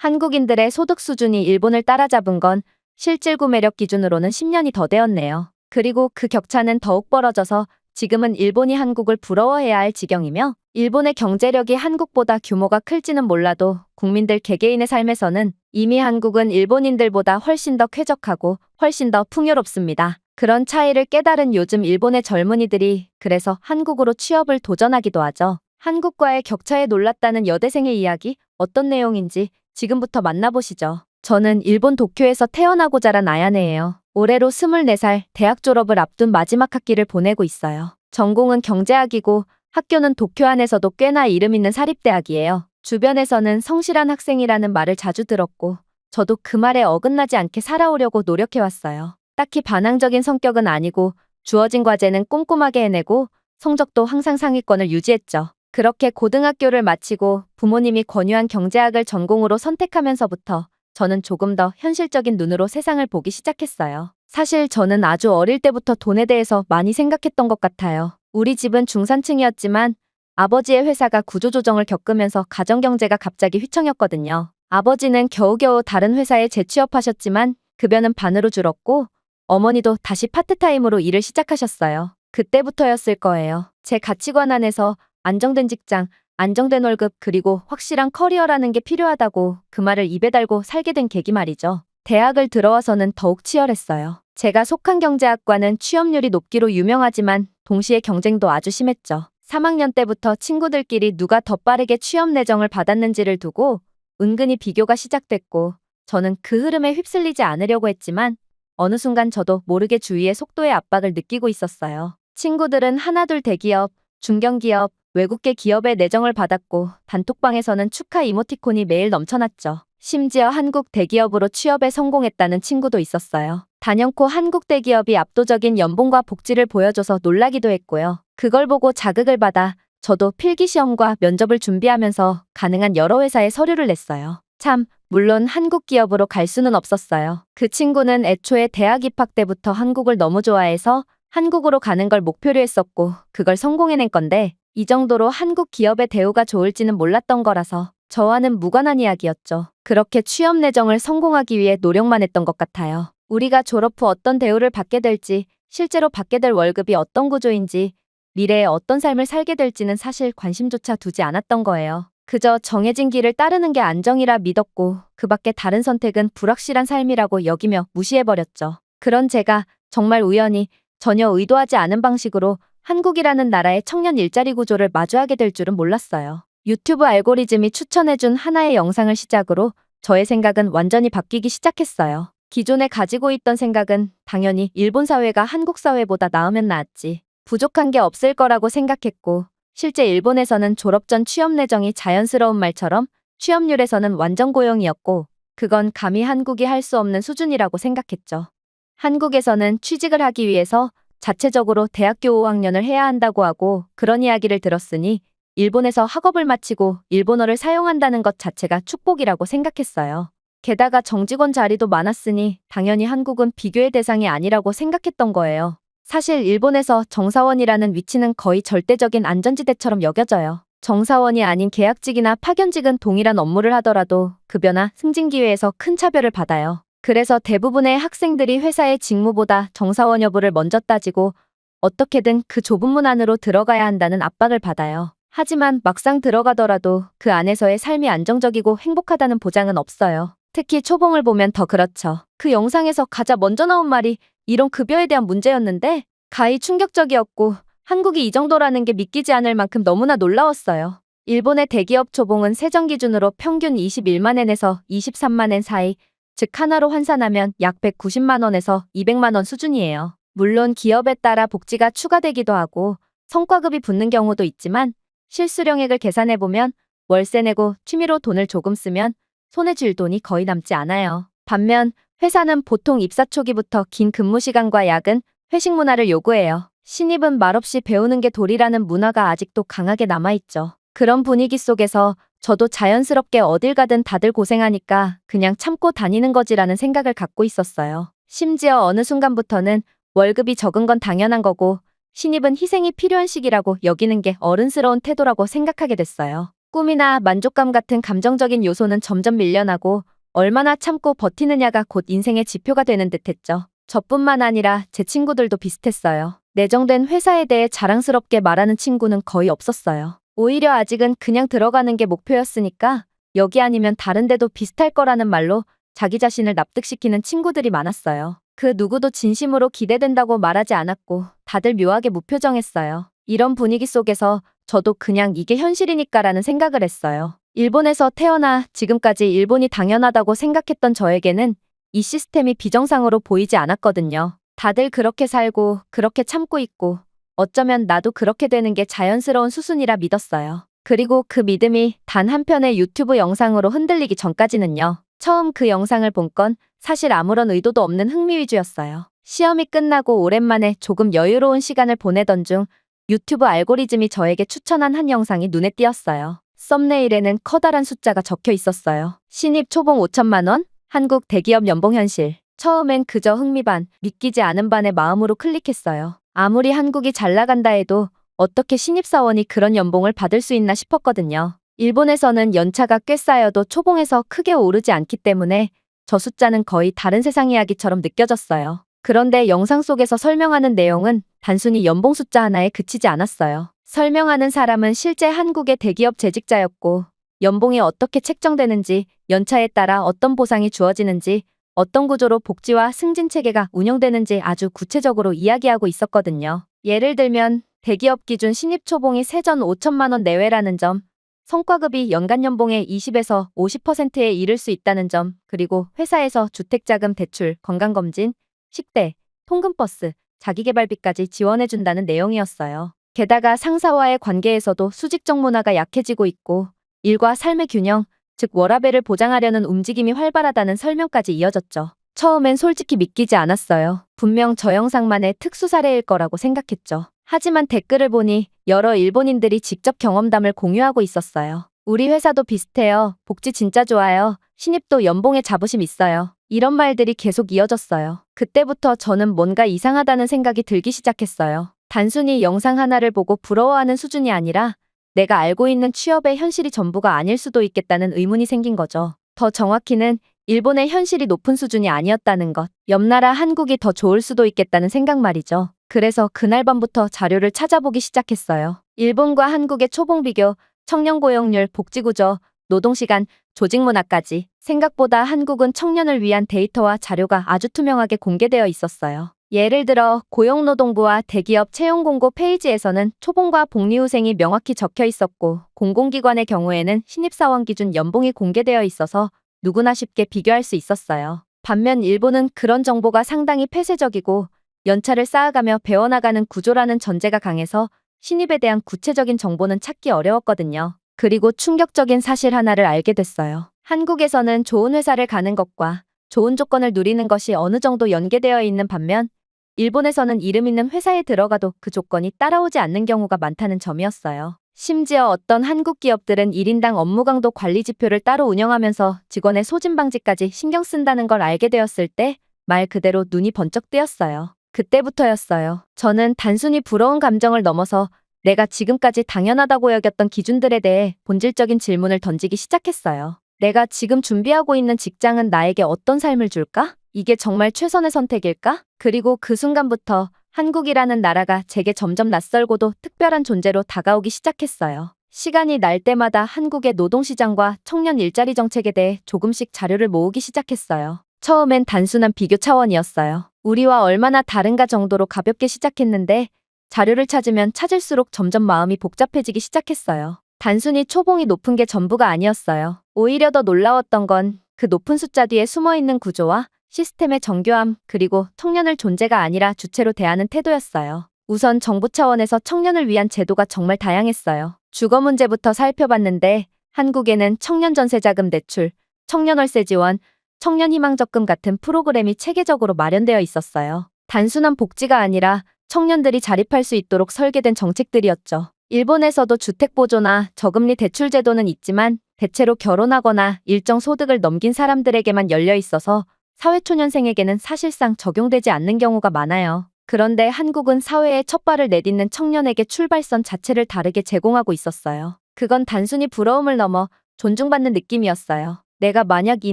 한국인들의 소득 수준이 일본을 따라잡은 건 실질 구매력 기준으로는 10년이 더 되었네요. 그리고 그 격차는 더욱 벌어져서 지금은 일본이 한국을 부러워해야 할 지경이며 일본의 경제력이 한국보다 규모가 클지는 몰라도 국민들 개개인의 삶에서는 이미 한국은 일본인들보다 훨씬 더 쾌적하고 훨씬 더 풍요롭습니다. 그런 차이를 깨달은 요즘 일본의 젊은이들이 그래서 한국으로 취업을 도전하기도 하죠. 한국과의 격차에 놀랐다는 여대생의 이야기 어떤 내용인지 지금부터 만나보시죠. 저는 일본 도쿄에서 태어나고 자란 아야네예요. 올해로 24살 대학 졸업을 앞둔 마지막 학기를 보내고 있어요. 전공은 경제학이고 학교는 도쿄 안에서도 꽤나 이름 있는 사립대학이에요. 주변에서는 성실한 학생이라는 말을 자주 들었고 저도 그 말에 어긋나지 않게 살아오려고 노력해왔어요. 딱히 반항적인 성격은 아니고 주어진 과제는 꼼꼼하게 해내고 성적도 항상 상위권을 유지했죠. 그렇게 고등학교를 마치고 부모님이 권유한 경제학을 전공으로 선택하면서부터 저는 조금 더 현실적인 눈으로 세상을 보기 시작했어요. 사실 저는 아주 어릴 때부터 돈에 대해서 많이 생각했던 것 같아요. 우리 집은 중산층이었지만 아버지의 회사가 구조조정을 겪으면서 가정경제가 갑자기 휘청였거든요. 아버지는 겨우겨우 다른 회사에 재취업하셨지만 급여는 반으로 줄었고 어머니도 다시 파트타임으로 일을 시작하셨어요. 그때부터였을 거예요. 제 가치관 안에서 안정된 직장, 안정된 월급 그리고 확실한 커리어라는 게 필요하다고 그 말을 입에 달고 살게 된 계기 말이죠. 대학을 들어와서는 더욱 치열했어요. 제가 속한 경제학과는 취업률이 높기로 유명하지만 동시에 경쟁도 아주 심했죠. 3학년 때부터 친구들끼리 누가 더 빠르게 취업 내정을 받았는지를 두고 은근히 비교가 시작됐고 저는 그 흐름에 휩쓸리지 않으려고 했지만 어느 순간 저도 모르게 주위의 속도의 압박을 느끼고 있었어요. 친구들은 하나둘 대기업, 중견기업, 외국계 기업에 내정을 받았고 단톡방에서는 축하 이모티콘이 매일 넘쳐났죠. 심지어 한국 대기업으로 취업에 성공했다는 친구도 있었어요. 단연코 한국 대기업이 압도적인 연봉과 복지를 보여줘서 놀라기도 했고요. 그걸 보고 자극을 받아 저도 필기시험과 면접을 준비하면서 가능한 여러 회사에 서류를 냈어요. 참, 물론 한국 기업으로 갈 수는 없었어요. 그 친구는 애초에 대학 입학 때부터 한국을 너무 좋아해서 한국으로 가는 걸 목표로 했었고 그걸 성공해낸 건데 이 정도로 한국 기업의 대우가 좋을지는 몰랐던 거라서 저와는 무관한 이야기였죠. 그렇게 취업 내정을 성공하기 위해 노력만 했던 것 같아요. 우리가 졸업 후 어떤 대우를 받게 될지, 실제로 받게 될 월급이 어떤 구조인지, 미래에 어떤 삶을 살게 될지는 사실 관심조차 두지 않았던 거예요. 그저 정해진 길을 따르는 게 안정이라 믿었고 그 밖에 다른 선택은 불확실한 삶이라고 여기며 무시해버렸죠. 그런 제가 정말 우연히 전혀 의도하지 않은 방식으로 한국이라는 나라의 청년 일자리 구조를 마주하게 될 줄은 몰랐어요. 유튜브 알고리즘이 추천해준 하나의 영상을 시작으로 저의 생각은 완전히 바뀌기 시작했어요. 기존에 가지고 있던 생각은 당연히 일본 사회가 한국 사회보다 나으면 나았지. 부족한 게 없을 거라고 생각했고 실제 일본에서는 졸업 전 취업 내정이 자연스러운 말처럼 취업률에서는 완전 고용이었고 그건 감히 한국이 할 수 없는 수준이라고 생각했죠. 한국에서는 취직을 하기 위해서 자체적으로 대학교 5학년을 해야 한다고 하고 그런 이야기를 들었으니 일본에서 학업을 마치고 일본어를 사용한다는 것 자체가 축복이라고 생각했어요. 게다가 정직원 자리도 많았으니 당연히 한국은 비교의 대상이 아니라고 생각했던 거예요. 사실 일본에서 정사원이라는 위치는 거의 절대적인 안전지대처럼 여겨져요. 정사원이 아닌 계약직이나 파견직은 동일한 업무를 하더라도 급여나 승진 기회에서 큰 차별을 받아요. 그래서 대부분의 학생들이 회사의 직무보다 정사원 여부를 먼저 따지고 어떻게든 그 좁은 문 안으로 들어가야 한다는 압박을 받아요. 하지만 막상 들어가더라도 그 안에서의 삶이 안정적이고 행복하다는 보장은 없어요. 특히 초봉을 보면 더 그렇죠. 그 영상에서 가장 먼저 나온 말이 이런 급여에 대한 문제였는데 가히 충격적이었고 한국이 이 정도라는 게 믿기지 않을 만큼 너무나 놀라웠어요. 일본의 대기업 초봉은 세정 기준으로 평균 21만 엔에서 23만 엔 사이, 즉 하나로 환산하면 약 190만 원에서 200만 원 수준이에요. 물론 기업에 따라 복지가 추가되기도 하고 성과급이 붙는 경우도 있지만 실수령액을 계산해보면 월세 내고 취미로 돈을 조금 쓰면 손에 쥘 돈이 거의 남지 않아요. 반면 회사는 보통 입사 초기부터 긴 근무 시간과 야근, 회식 문화를 요구해요. 신입은 말없이 배우는 게 도리라는 문화가 아직도 강하게 남아있죠. 그런 분위기 속에서 저도 자연스럽게 어딜 가든 다들 고생하니까 그냥 참고 다니는 거지라는 생각을 갖고 있었어요. 심지어 어느 순간부터는 월급이 적은 건 당연한 거고 신입은 희생이 필요한 시기라고 여기는 게 어른스러운 태도라고 생각하게 됐어요. 꿈이나 만족감 같은 감정적인 요소는 점점 밀려나고 얼마나 참고 버티느냐가 곧 인생의 지표가 되는 듯했죠. 저뿐만 아니라 제 친구들도 비슷했어요. 내정된 회사에 대해 자랑스럽게 말하는 친구는 거의 없었어요. 오히려 아직은 그냥 들어가는 게 목표였으니까 여기 아니면 다른 데도 비슷할 거라는 말로 자기 자신을 납득시키는 친구들이 많았어요. 그 누구도 진심으로 기대된다고 말하지 않았고 다들 묘하게 무표정했어요. 이런 분위기 속에서 저도 그냥 이게 현실이니까라는 생각을 했어요. 일본에서 태어나 지금까지 일본이 당연하다고 생각했던 저에게는 이 시스템이 비정상으로 보이지 않았거든요. 다들 그렇게 살고 그렇게 참고 있고 어쩌면 나도 그렇게 되는 게 자연스러운 수순이라 믿었어요. 그리고 그 믿음이 단 한 편의 유튜브 영상으로 흔들리기 전까지는요. 처음 그 영상을 본 건 사실 아무런 의도도 없는 흥미 위주였어요. 시험이 끝나고 오랜만에 조금 여유로운 시간을 보내던 중 유튜브 알고리즘이 저에게 추천한 한 영상이 눈에 띄었어요. 썸네일에는 커다란 숫자가 적혀 있었어요. 신입 초봉 5천만 원? 한국 대기업 연봉 현실. 처음엔 그저 흥미 반, 믿기지 않은 반의 마음으로 클릭했어요. 아무리 한국이 잘 나간다 해도 어떻게 신입사원이 그런 연봉을 받을 수 있나 싶었거든요. 일본에서는 연차가 꽤 쌓여도 초봉에서 크게 오르지 않기 때문에 저 숫자는 거의 다른 세상 이야기처럼 느껴졌어요. 그런데 영상 속에서 설명하는 내용은 단순히 연봉 숫자 하나에 그치지 않았어요. 설명하는 사람은 실제 한국의 대기업 재직자였고 연봉이 어떻게 책정되는지, 연차에 따라 어떤 보상이 주어지는지, 어떤 구조로 복지와 승진 체계가 운영되는지 아주 구체적으로 이야기하고 있었거든요. 예를 들면 대기업 기준 신입 초봉이 세전 5천만 원 내외라는 점, 성과급이 연간 연봉의 20에서 50%에 이를 수 있다는 점, 그리고 회사에서 주택자금 대출, 건강검진, 식대, 통근버스, 자기계발비까지 지원해준다는 내용이었어요. 게다가 상사와의 관계에서도 수직적 문화가 약해지고 있고 일과 삶의 균형, 즉 워라밸을 보장하려는 움직임이 활발하다는 설명까지 이어졌죠. 처음엔 솔직히 믿기지 않았어요. 분명 저 영상만의 특수 사례일 거라고 생각했죠. 하지만 댓글을 보니 여러 일본인들이 직접 경험담을 공유하고 있었어요. 우리 회사도 비슷해요. 복지 진짜 좋아요. 신입도 연봉에 자부심 있어요. 이런 말들이 계속 이어졌어요. 그때부터 저는 뭔가 이상하다는 생각이 들기 시작했어요. 단순히 영상 하나를 보고 부러워하는 수준이 아니라 내가 알고 있는 취업의 현실이 전부가 아닐 수도 있겠다는 의문이 생긴 거죠. 더 정확히는 일본의 현실이 높은 수준이 아니었다는 것. 옆나라 한국이 더 좋을 수도 있겠다는 생각 말이죠. 그래서 그날 밤부터 자료를 찾아보기 시작했어요. 일본과 한국의 초봉 비교, 청년 고용률, 복지구조, 노동시간, 조직문화까지. 생각보다 한국은 청년을 위한 데이터와 자료가 아주 투명하게 공개되어 있었어요. 예를 들어 고용노동부와 대기업 채용공고 페이지에서는 초봉과 복리후생이 명확히 적혀 있었고 공공기관의 경우에는 신입사원 기준 연봉이 공개되어 있어서 누구나 쉽게 비교할 수 있었어요. 반면 일본은 그런 정보가 상당히 폐쇄적이고 연차를 쌓아가며 배워나가는 구조라는 전제가 강해서 신입에 대한 구체적인 정보는 찾기 어려웠거든요. 그리고 충격적인 사실 하나를 알게 됐어요. 한국에서는 좋은 회사를 가는 것과 좋은 조건을 누리는 것이 어느 정도 연계되어 있는 반면 일본에서는 이름 있는 회사에 들어가도 그 조건이 따라오지 않는 경우가 많다는 점이었어요. 심지어 어떤 한국 기업들은 1인당 업무 강도 관리 지표를 따로 운영하면서 직원의 소진 방지까지 신경 쓴다는 걸 알게 되었을 때 말 그대로 눈이 번쩍 뜨였어요. 그때부터였어요. 저는 단순히 부러운 감정을 넘어서 내가 지금까지 당연하다고 여겼던 기준들에 대해 본질적인 질문을 던지기 시작했어요. 내가 지금 준비하고 있는 직장은 나에게 어떤 삶을 줄까? 이게 정말 최선의 선택일까? 그리고 그 순간부터 한국이라는 나라가 제게 점점 낯설고도 특별한 존재로 다가오기 시작했어요. 시간이 날 때마다 한국의 노동시장과 청년 일자리 정책에 대해 조금씩 자료를 모으기 시작했어요. 처음엔 단순한 비교 차원이었어요. 우리와 얼마나 다른가 정도로 가볍게 시작했는데 자료를 찾으면 찾을수록 점점 마음이 복잡해지기 시작했어요. 단순히 초봉이 높은 게 전부가 아니었어요. 오히려 더 놀라웠던 건 그 높은 숫자 뒤에 숨어있는 구조와 시스템의 정교함, 그리고 청년을 존재가 아니라 주체로 대하는 태도였어요. 우선 정부 차원에서 청년을 위한 제도가 정말 다양했어요. 주거 문제부터 살펴봤는데 한국에는 청년 전세자금 대출, 청년 월세 지원, 청년 희망 적금 같은 프로그램이 체계적으로 마련되어 있었어요. 단순한 복지가 아니라 청년들이 자립할 수 있도록 설계된 정책들이었죠. 일본에서도 주택보조나 저금리 대출 제도는 있지만 대체로 결혼하거나 일정 소득을 넘긴 사람들에게만 열려 있어서 사회초년생에게는 사실상 적용되지 않는 경우가 많아요. 그런데 한국은 사회에 첫 발을 내딛는 청년에게 출발선 자체를 다르게 제공하고 있었어요. 그건 단순히 부러움을 넘어 존중받는 느낌이었어요. 내가 만약 이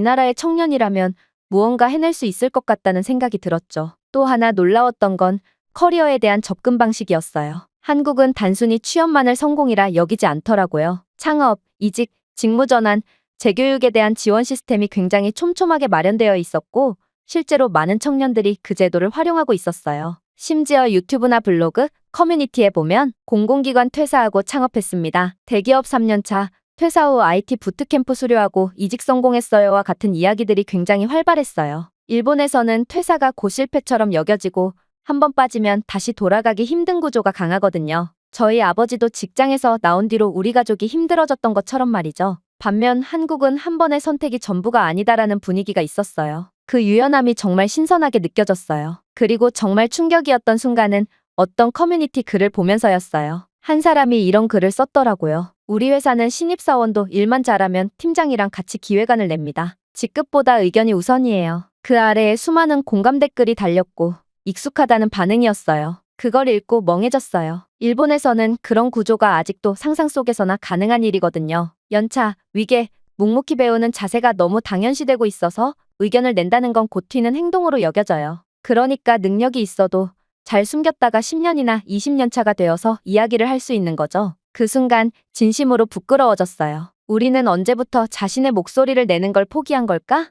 나라의 청년이라면 무언가 해낼 수 있을 것 같다는 생각이 들었죠. 또 하나 놀라웠던 건 커리어에 대한 접근 방식이었어요. 한국은 단순히 취업만을 성공이라 여기지 않더라고요. 창업, 이직, 직무 전환, 재교육에 대한 지원 시스템이 굉장히 촘촘하게 마련되어 있었고 실제로 많은 청년들이 그 제도를 활용하고 있었어요. 심지어 유튜브나 블로그, 커뮤니티에 보면 공공기관 퇴사하고 창업했습니다. 대기업 3년차, 퇴사 후 IT 부트캠프 수료하고 이직 성공했어요와 같은 이야기들이 굉장히 활발했어요. 일본에서는 퇴사가 고실패처럼 여겨지고 한번 빠지면 다시 돌아가기 힘든 구조가 강하거든요. 저희 아버지도 직장에서 나온 뒤로 우리 가족이 힘들어졌던 것처럼 말이죠. 반면 한국은 한 번의 선택이 전부가 아니다라는 분위기가 있었어요. 그 유연함이 정말 신선하게 느껴졌어요. 그리고 정말 충격이었던 순간은 어떤 커뮤니티 글을 보면서였어요. 한 사람이 이런 글을 썼더라고요. 우리 회사는 신입사원도 일만 잘하면 팀장이랑 같이 기획안을 냅니다. 직급보다 의견이 우선이에요. 그 아래에 수많은 공감 댓글이 달렸고 익숙하다는 반응이었어요. 그걸 읽고 멍해졌어요. 일본에서는 그런 구조가 아직도 상상 속에서나 가능한 일이거든요. 연차, 위계, 묵묵히 배우는 자세가 너무 당연시되고 있어서 의견을 낸다는 건 곧 튀는 행동으로 여겨져요. 그러니까 능력이 있어도 잘 숨겼다가 10년이나 20년 차가 되어서 이야기를 할 수 있는 거죠. 그 순간 진심으로 부끄러워졌어요. 우리는 언제부터 자신의 목소리를 내는 걸 포기한 걸까?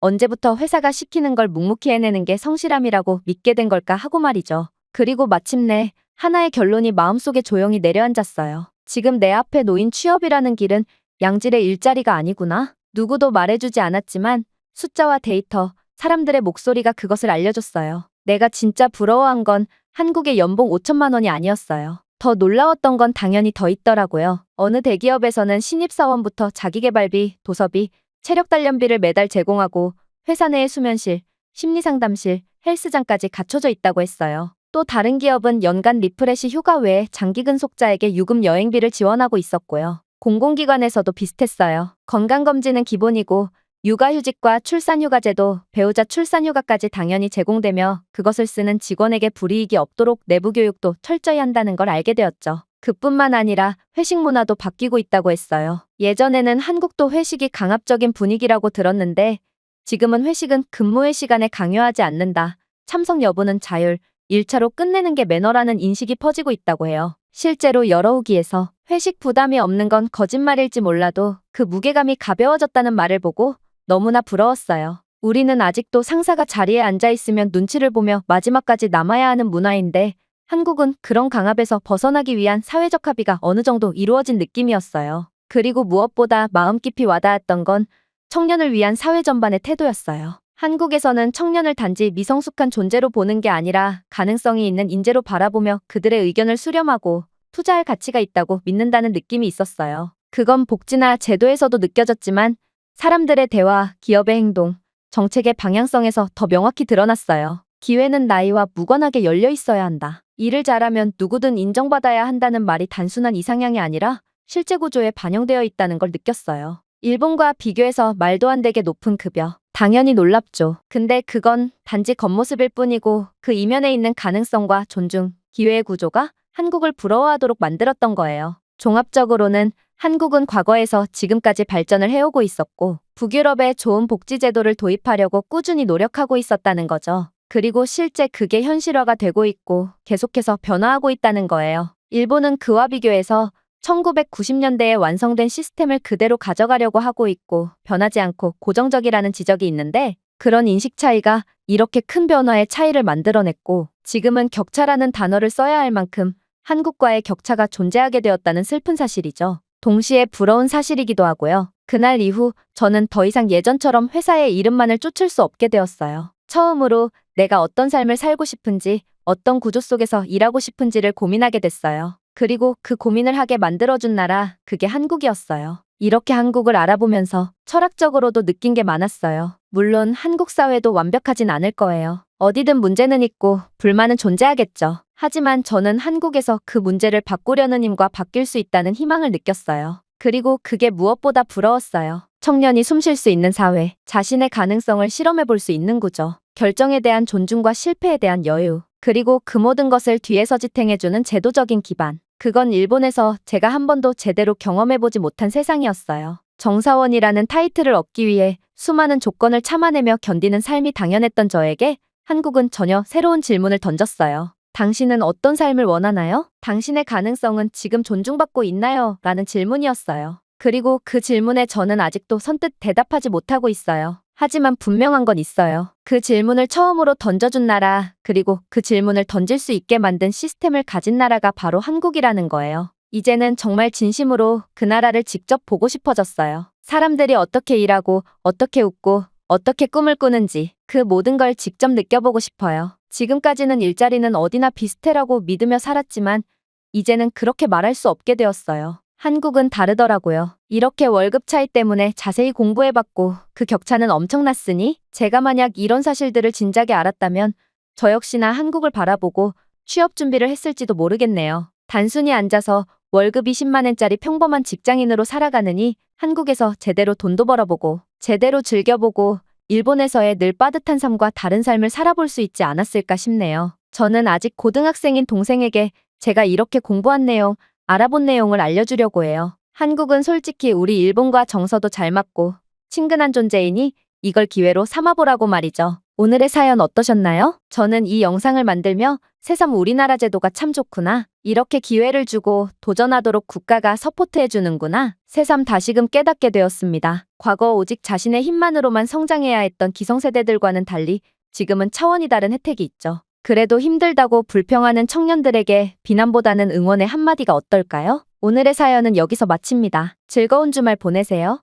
언제부터 회사가 시키는 걸 묵묵히 해내는 게 성실함이라고 믿게 된 걸까 하고 말이죠. 그리고 마침내 하나의 결론이 마음속에 조용히 내려앉았어요. 지금 내 앞에 놓인 취업이라는 길은 양질의 일자리가 아니구나. 누구도 말해주지 않았지만 숫자와 데이터, 사람들의 목소리가 그것을 알려줬어요. 내가 진짜 부러워한 건 한국의 연봉 5천만 원이 아니었어요. 더 놀라웠던 건 당연히 더 있더라고요. 어느 대기업에서는 신입사원부터 자기계발비, 도서비, 체력단련비를 매달 제공하고 회사 내에 수면실, 심리상담실, 헬스장까지 갖춰져 있다고 했어요. 또 다른 기업은 연간 리프레시 휴가 외에 장기 근속자에게 유급 여행비를 지원하고 있었고요. 공공기관에서도 비슷했어요. 건강검진은 기본이고 육아휴직과 출산휴가제도, 배우자 출산휴가까지 당연히 제공되며 그것을 쓰는 직원에게 불이익이 없도록 내부 교육도 철저히 한다는 걸 알게 되었죠. 그뿐만 아니라 회식 문화도 바뀌고 있다고 했어요. 예전에는 한국도 회식이 강압적인 분위기라고 들었는데 지금은 회식은 근무의 시간에 강요하지 않는다. 참석 여부는 자율, 1차로 끝내는 게 매너라는 인식이 퍼지고 있다고 해요. 실제로 여러 후기에서 회식 부담이 없는 건 거짓말일지 몰라도 그 무게감이 가벼워졌다는 말을 보고 너무나 부러웠어요. 우리는 아직도 상사가 자리에 앉아있으면 눈치를 보며 마지막까지 남아야 하는 문화인데 한국은 그런 강압에서 벗어나기 위한 사회적 합의가 어느 정도 이루어진 느낌이었어요. 그리고 무엇보다 마음 깊이 와닿았던 건 청년을 위한 사회 전반의 태도였어요. 한국에서는 청년을 단지 미성숙한 존재로 보는 게 아니라 가능성이 있는 인재로 바라보며 그들의 의견을 수렴하고 투자할 가치가 있다고 믿는다는 느낌이 있었어요. 그건 복지나 제도에서도 느껴졌지만 사람들의 대화, 기업의 행동, 정책의 방향성에서 더 명확히 드러났어요. 기회는 나이와 무관하게 열려 있어야 한다. 일을 잘하면 누구든 인정받아야 한다는 말이 단순한 이상향이 아니라 실제 구조에 반영되어 있다는 걸 느꼈어요. 일본과 비교해서 말도 안 되게 높은 급여. 당연히 놀랍죠. 근데 그건 단지 겉모습일 뿐이고 그 이면에 있는 가능성과 존중, 기회의 구조가 한국을 부러워하도록 만들었던 거예요. 종합적으로는 한국은 과거에서 지금까지 발전을 해오고 있었고 북유럽에 좋은 복지제도를 도입하려고 꾸준히 노력하고 있었다는 거죠. 그리고 실제 그게 현실화가 되고 있고 계속해서 변화하고 있다는 거예요. 일본은 그와 비교해서 1990년대에 완성된 시스템을 그대로 가져가려고 하고 있고 변하지 않고 고정적이라는 지적이 있는데 그런 인식 차이가 이렇게 큰 변화의 차이를 만들어냈고 지금은 격차라는 단어를 써야 할 만큼 한국과의 격차가 존재하게 되었다는 슬픈 사실이죠. 동시에 부러운 사실이기도 하고요. 그날 이후 저는 더 이상 예전처럼 회사의 이름만을 쫓을 수 없게 되었어요. 처음으로 내가 어떤 삶을 살고 싶은지, 어떤 구조 속에서 일하고 싶은지를 고민하게 됐어요. 그리고 그 고민을 하게 만들어준 나라, 그게 한국이었어요. 이렇게 한국을 알아보면서 철학적으로도 느낀 게 많았어요. 물론 한국 사회도 완벽하진 않을 거예요. 어디든 문제는 있고 불만은 존재하겠죠. 하지만 저는 한국에서 그 문제를 바꾸려는 힘과 바뀔 수 있다는 희망을 느꼈어요. 그리고 그게 무엇보다 부러웠어요. 청년이 숨 쉴 수 있는 사회, 자신의 가능성을 실험해 볼 수 있는 구조, 결정에 대한 존중과 실패에 대한 여유, 그리고 그 모든 것을 뒤에서 지탱해주는 제도적인 기반. 그건 일본에서 제가 한 번도 제대로 경험해보지 못한 세상이었어요. 정사원이라는 타이틀을 얻기 위해 수많은 조건을 참아내며 견디는 삶이 당연했던 저에게 한국은 전혀 새로운 질문을 던졌어요. 당신은 어떤 삶을 원하나요? 당신의 가능성은 지금 존중받고 있나요? 라는 질문이었어요. 그리고 그 질문에 저는 아직도 선뜻 대답하지 못하고 있어요. 하지만 분명한 건 있어요. 그 질문을 처음으로 던져준 나라, 그리고 그 질문을 던질 수 있게 만든 시스템을 가진 나라가 바로 한국이라는 거예요. 이제는 정말 진심으로 그 나라를 직접 보고 싶어졌어요. 사람들이 어떻게 일하고, 어떻게 웃고, 어떻게 꿈을 꾸는지 그 모든 걸 직접 느껴보고 싶어요. 지금까지는 일자리는 어디나 비슷해라고 믿으며 살았지만 이제는 그렇게 말할 수 없게 되었어요. 한국은 다르더라고요. 이렇게 월급 차이 때문에 자세히 공부해봤고 그 격차는 엄청났으니 제가 만약 이런 사실들을 진작에 알았다면 저 역시나 한국을 바라보고 취업 준비를 했을지도 모르겠네요. 단순히 앉아서 월급이 10만 원짜리 평범한 직장인으로 살아가느니 한국에서 제대로 돈도 벌어보고 제대로 즐겨보고 일본에서의 늘 빠듯한 삶과 다른 삶을 살아볼 수 있지 않았을까 싶네요. 저는 아직 고등학생인 동생에게 제가 이렇게 공부한 내용, 알아본 내용을 알려주려고 해요. 한국은 솔직히 우리 일본과 정서도 잘 맞고 친근한 존재이니 이걸 기회로 삼아보라고 말이죠. 오늘의 사연 어떠셨나요? 저는 이 영상을 만들며 새삼 우리나라 제도가 참 좋구나. 이렇게 기회를 주고 도전하도록 국가가 서포트해주는구나. 새삼 다시금 깨닫게 되었습니다. 과거 오직 자신의 힘만으로만 성장해야 했던 기성세대들과는 달리 지금은 차원이 다른 혜택이 있죠. 그래도 힘들다고 불평하는 청년들에게 비난보다는 응원의 한마디가 어떨까요? 오늘의 사연은 여기서 마칩니다. 즐거운 주말 보내세요.